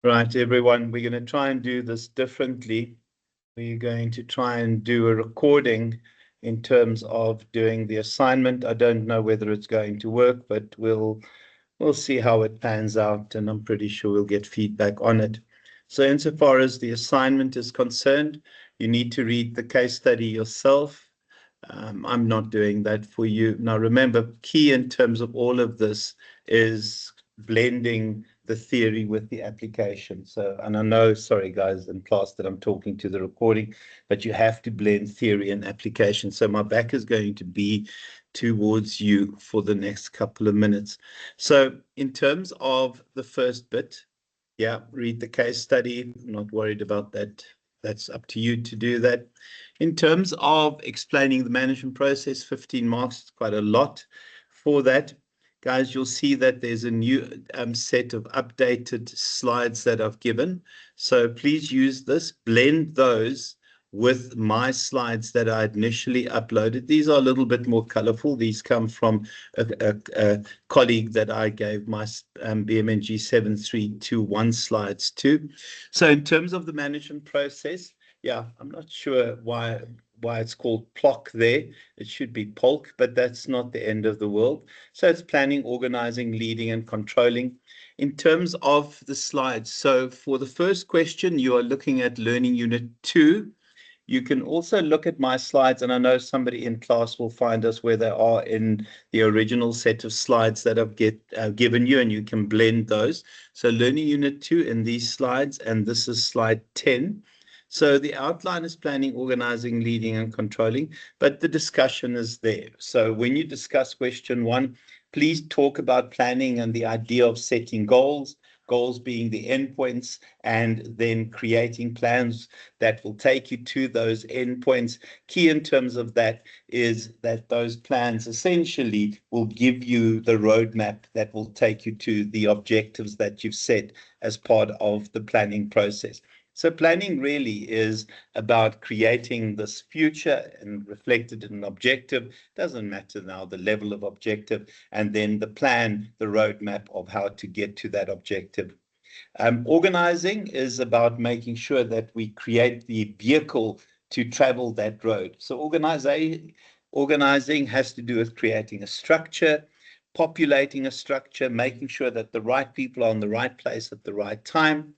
Right, everyone, we're going to try and do this differently. We're going to try and do a recording in terms of doing the assignment. I don't know whether it's going to work, but we'll see how it pans out, and I'm pretty sure we'll get feedback on it. So insofar as the assignment is concerned, you need to read the case study yourself. I'm not doing that for you. Now, remember, key in terms of all of this is blending the theory with the application. So, and I know, sorry guys in class, that I'm talking to the recording, but you have to blend theory and application. So my back is going to be towards you for the next couple of minutes. So in terms of the first bit, yeah, read the case study. I'm not worried about that. That's up to you to do that. In terms of explaining the management process, 15 marks, it's quite a lot for that. Guys, you'll see that there's a new set of updated slides that I've given. So please use this, blend those with my slides that I initially uploaded. These are a little bit more colorful. These come from a colleague that I gave my BMNG6321 slides to. So in terms of the management process, yeah, I'm not sure why it's called PLOC there. It should be POLC, but that's not the end of the world. So it's planning, organizing, leading, and controlling. In terms of the slides, so for the first question, you are looking at Learning Unit 2. You can also look at my slides, and I know somebody in class will find us where they are in the original set of slides that I've given you, and you can blend those. So Learning Unit 2 in these slides, and this is slide 10. So the outline is planning, organizing, leading, and controlling, but the discussion is there. So when you discuss question 1, please talk about planning and the idea of setting goals being the endpoints, and then creating plans that will take you to those endpoints. Key in terms of that is that those plans essentially will give you the roadmap that will take you to the objectives that you've set as part of the planning process. So planning really is about creating this future and reflected in an objective. Doesn't matter now the level of objective, and then the plan, the roadmap of how to get to that objective. Organizing is about making sure that we create the vehicle to travel that road. So organizing has to do with creating a structure, populating a structure, making sure that the right people are in the right place at the right time.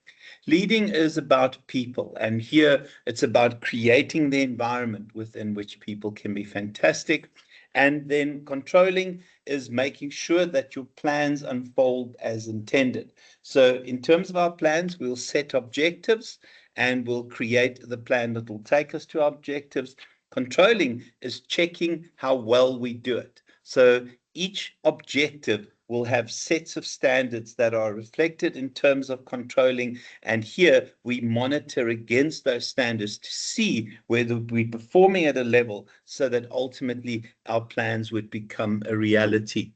Leading is about people, and here it's about creating the environment within which people can be fantastic. And then controlling is making sure that your plans unfold as intended. So in terms of our plans, we'll set objectives and we'll create the plan that will take us to our objectives. Controlling is checking how well we do it. So each objective will have sets of standards that are reflected in terms of controlling. And here we monitor against those standards to see whether we're performing at a level so that ultimately our plans would become a reality.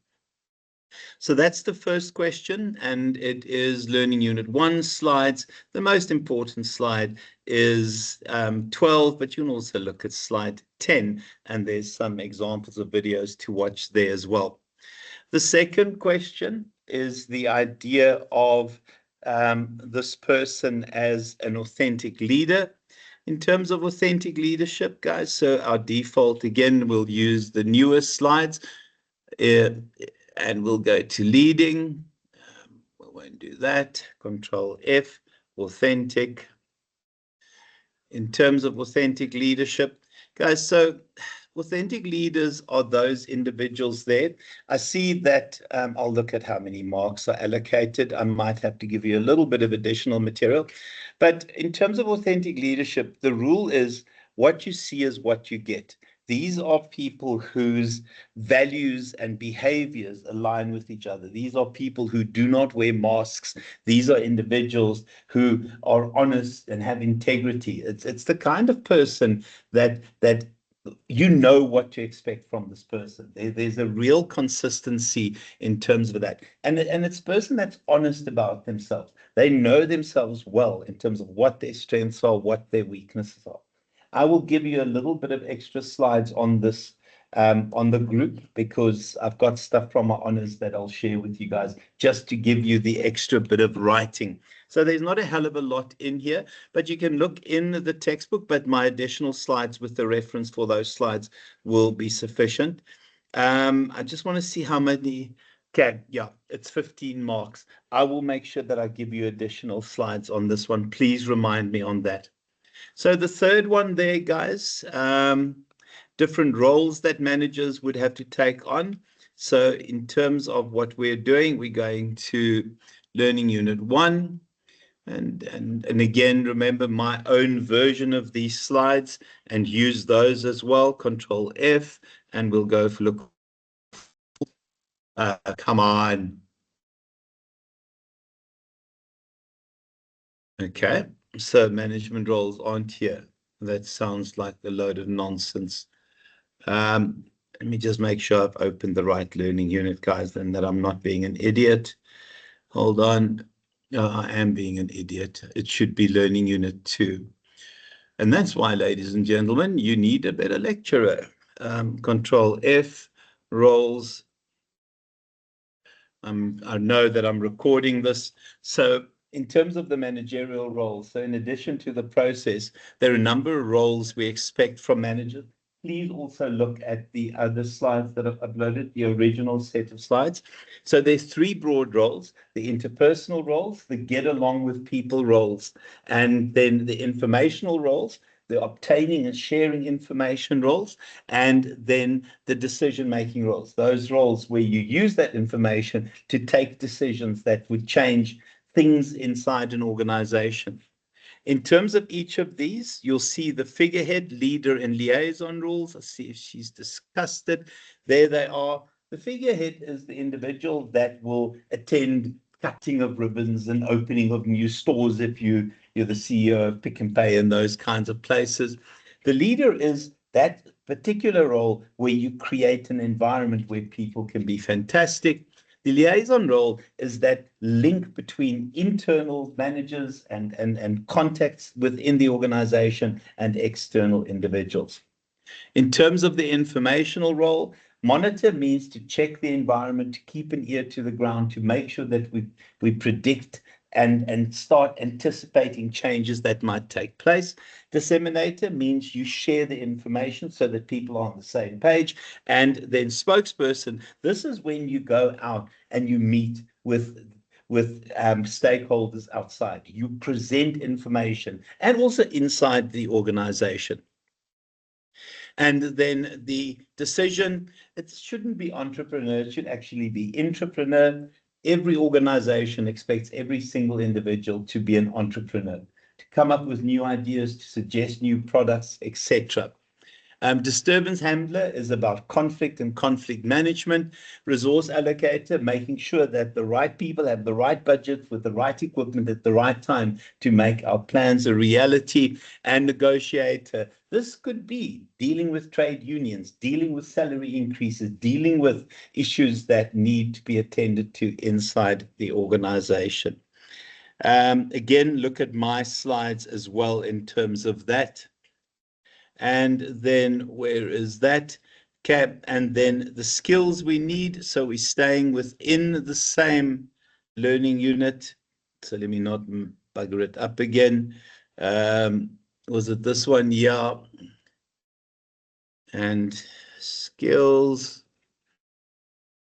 So that's the first question, and it is Learning Unit 1 slides. The most important slide is 12, but you can also look at slide 10, and there's some examples of videos to watch there as well. The second question is the idea of this person as an authentic leader. In terms of authentic leadership, guys, so our default, again, we'll use the newest slides, and we'll go to leading. We won't do that. Control F, authentic. In terms of authentic leadership, guys, so authentic leaders are those individuals there. I see that I'll look at how many marks are allocated. I might have to give you a little bit of additional material. But in terms of authentic leadership, the rule is what you see is what you get. These are people whose values and behaviors align with each other. These are people who do not wear masks. These are individuals who are honest and have integrity. It's the kind of person that you know what to expect from this person. There's a real consistency in terms of that. And it's a person that's honest about themselves. They know themselves well in terms of what their strengths are, what their weaknesses are. I will give you a little bit of extra slides on this on the group, because I've got stuff from my honors that I'll share with you guys just to give you the extra bit of writing. So there's not a hell of a lot in here, but you can look in the textbook, but my additional slides with the reference for those slides will be sufficient. I just want to see how many. Okay, yeah, it's 15 marks. I will make sure that I give you additional slides on this one. Please remind me on that. So the third one there, guys, different roles that managers would have to take on. So in terms of what we're doing, we're going to Learning Unit 1. And again, remember my own version of these slides and use those as well. Control F, and we'll go for look. Come on. Okay, so management roles aren't here. That sounds like a load of nonsense. Let me just make sure I've opened the right learning unit, guys, and that I'm not being an idiot. Hold on. I am being an idiot. It should be learning unit 2. And that's why, ladies and gentlemen, you need a better lecturer. Control F, roles. I know that I'm recording this. So in terms of the managerial roles, so in addition to the process, there are a number of roles we expect from managers. Please also look at the other slides that I've uploaded, the original set of slides. So there's 3 broad roles: the interpersonal roles, the get along with people roles, and then the informational roles, the obtaining and sharing information roles, and then the decision-making roles, those roles where you use that information to take decisions that would change things inside an organization. In terms of each of these, you'll see the figurehead, leader, and liaison rules. I'll see if she's discussed it. There they are. The figurehead is the individual that will attend cutting of ribbons and opening of new stores if you're the CEO of Pick and Pay and those kinds of places. The leader is that particular role where you create an environment where people can be fantastic. The liaison role is that link between internal managers and contacts within the organization and external individuals. In terms of the informational role, monitor means to check the environment, to keep an ear to the ground, to make sure that we predict and start anticipating changes that might take place. Disseminator means you share the information so that people are on the same page. And then spokesperson, this is when you go out and you meet with stakeholders outside. You present information and also inside the organization. And then the decision, it shouldn't be entrepreneur, it should actually be intrapreneur. Every organization expects every single individual to be an entrepreneur, to come up with new ideas, to suggest new products, etc. Disturbance handler is about conflict and conflict management. Resource allocator, making sure that the right people have the right budget with the right equipment at the right time to make our plans a reality. And negotiator, this could be dealing with trade unions, dealing with salary increases, dealing with issues that need to be attended to inside the organization. Again, look at my slides as well in terms of that. And then where is that? Okay, and then the skills we need. So we're staying within the same learning unit. So let me not bugger it up again. Was it this one? Yeah. And skills.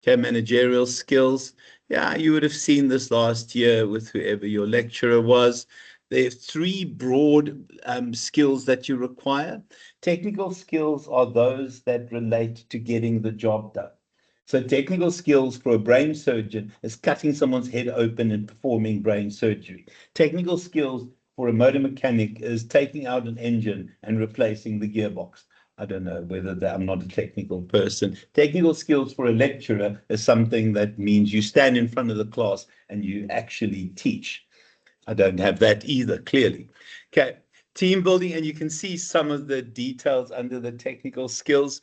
Okay, managerial skills. Yeah, you would have seen this last year with whoever your lecturer was. There are 3 broad skills that you require. Technical skills are those that relate to getting the job done. So technical skills for a brain surgeon is cutting someone's head open and performing brain surgery. Technical skills for a motor mechanic is taking out an engine and replacing the gearbox. I don't know whether I'm not a technical person. Technical skills for a lecturer is something that means you stand in front of the class and you actually teach. I don't have that either, clearly. Okay, team building, and you can see some of the details under the technical skills.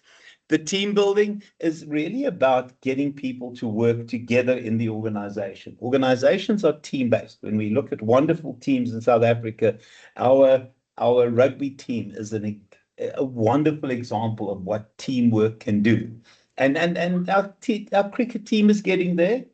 The team building is really about getting people to work together in the organization. Organizations are team-based. When we look at wonderful teams in South Africa, our rugby team is an a wonderful example of what teamwork can do. And our cricket team is getting there.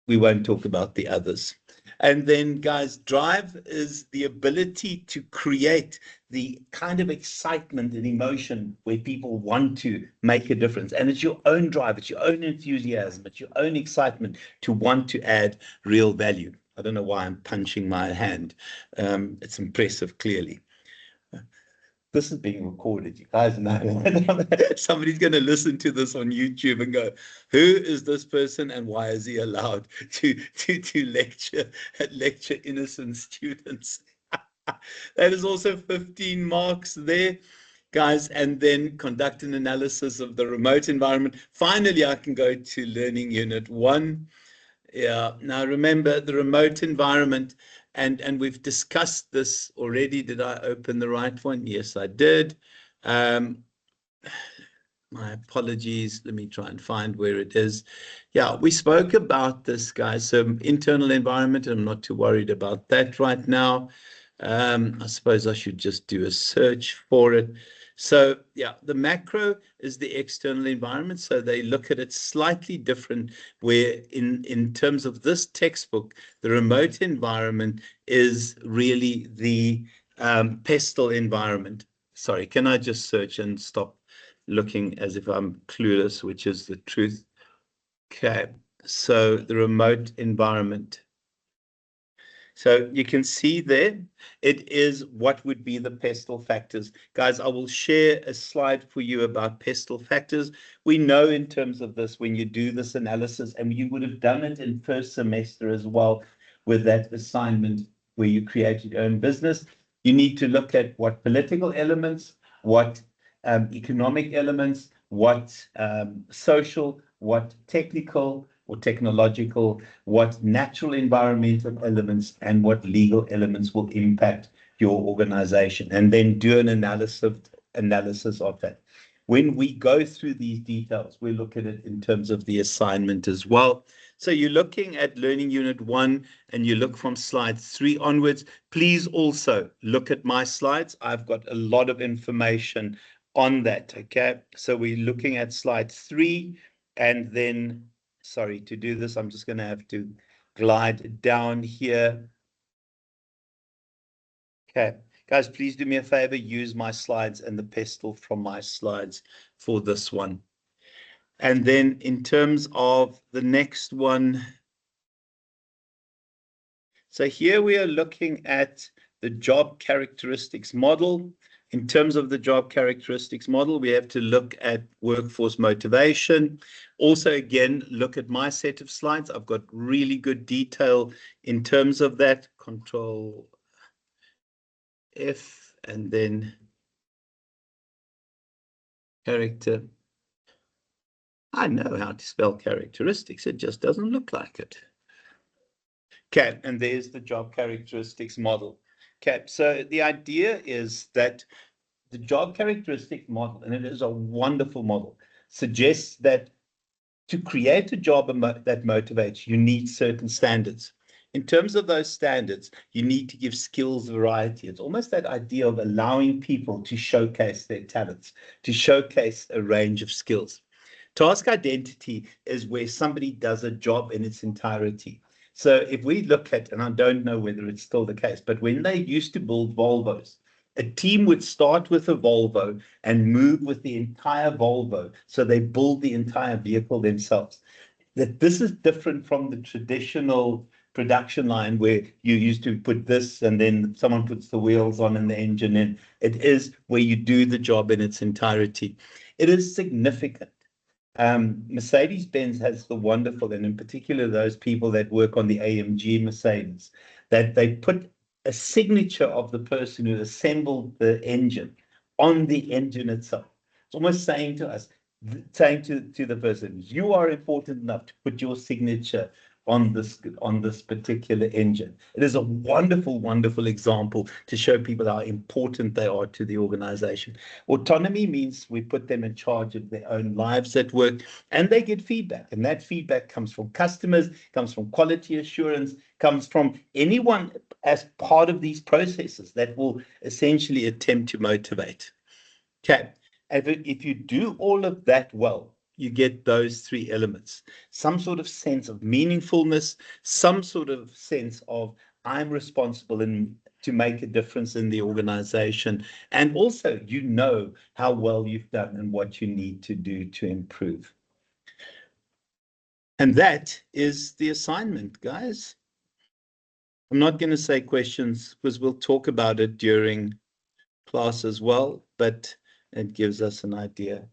We won't talk about the others. And then, guys, drive is the ability to create the kind of excitement and emotion where people want to make a difference. And it's your own drive, it's your own enthusiasm, it's your own excitement to want to add real value. I don't know why I'm punching my hand. It's impressive, clearly. This is being recorded. You guys know. Somebody's going to listen to this on YouTube and go, "Who is this person, and why is he allowed to lecture innocent students?" That is also 15 marks there, guys. And then conduct an analysis of the remote environment. Finally, I can go to Learning Unit 1. Yeah. Now remember the remote environment, and we've discussed this already. Did I open the right one? Yes, I did. My apologies. Let me try and find where it is. Yeah, we spoke about this, guys. So internal environment, I'm not too worried about that right now. I suppose I should just do a search for it. So yeah, the macro is the external environment. So they look at it slightly different, where in terms of this textbook, the remote environment is really the pestle environment. Sorry, can I just search and stop looking as if I'm clueless, which is the truth? Okay, so the remote environment. So you can see there, it is what would be the pestle factors. Guys, I will share a slide for you about pestle factors. We know in terms of this, when you do this analysis, and you would have done it in first semester as well with that assignment where you create your own business, you need to look at what political elements, what economic elements, what social, what technical or technological, what natural environmental elements, and what legal elements will impact your organization, and then do an analysis of that. When we go through these details, we look at it in terms of the assignment as well. So you're looking at Learning Unit 1, and you look from slide 3 onwards. Please also look at my slides. I've got a lot of information on that, okay? So we're looking at slide 3, and then, sorry, to do this, I'm just going to have to glide down here. Okay, guys, please do me a favor, use my slides and the pestle from my slides for this one. And then in terms of the next one, so here we are looking at the job characteristics model. In terms of the job characteristics model, we have to look at workforce motivation. Also, again, look at my set of slides. I've got really good detail in terms of that. Control F, and then character. I know how to spell characteristics. It just doesn't look like it. Okay, and there's the job characteristics model. Okay, so the idea is that the job characteristics model, and it is a wonderful model, suggests that to create a job that motivates, you need certain standards. In terms of those standards, you need to give skills variety. It's almost that idea of allowing people to showcase their talents, to showcase a range of skills. Task identity is where somebody does a job in its entirety. So if we look at, and I don't know whether it's still the case, but when they used to build Volvos, a team would start with a Volvo and move with the entire Volvo. So they build the entire vehicle themselves. That this is different from the traditional production line where you used to put this and then someone puts the wheels on and the engine in. It is where you do the job in its entirety. It is significant. Mercedes-Benz has the wonderful, and in particular those people that work on the AMG Mercedes, that they put a signature of the person who assembled the engine on the engine itself. It's almost saying to us, saying to the person, you are important enough to put your signature on this particular engine. It is a wonderful, wonderful example to show people how important they are to the organization. Autonomy means we put them in charge of their own lives at work, and they get feedback. And that feedback comes from customers, comes from quality assurance, comes from anyone as part of these processes that will essentially attempt to motivate. Okay. If you do all of that well, you get those three elements: some sort of sense of meaningfulness, some sort of sense of I'm responsible to make a difference in the organization, and also you know how well you've done and what you need to do to improve. And that is the assignment, guys. I'm not going to say questions because we'll talk about it during class as well, but it gives us an idea.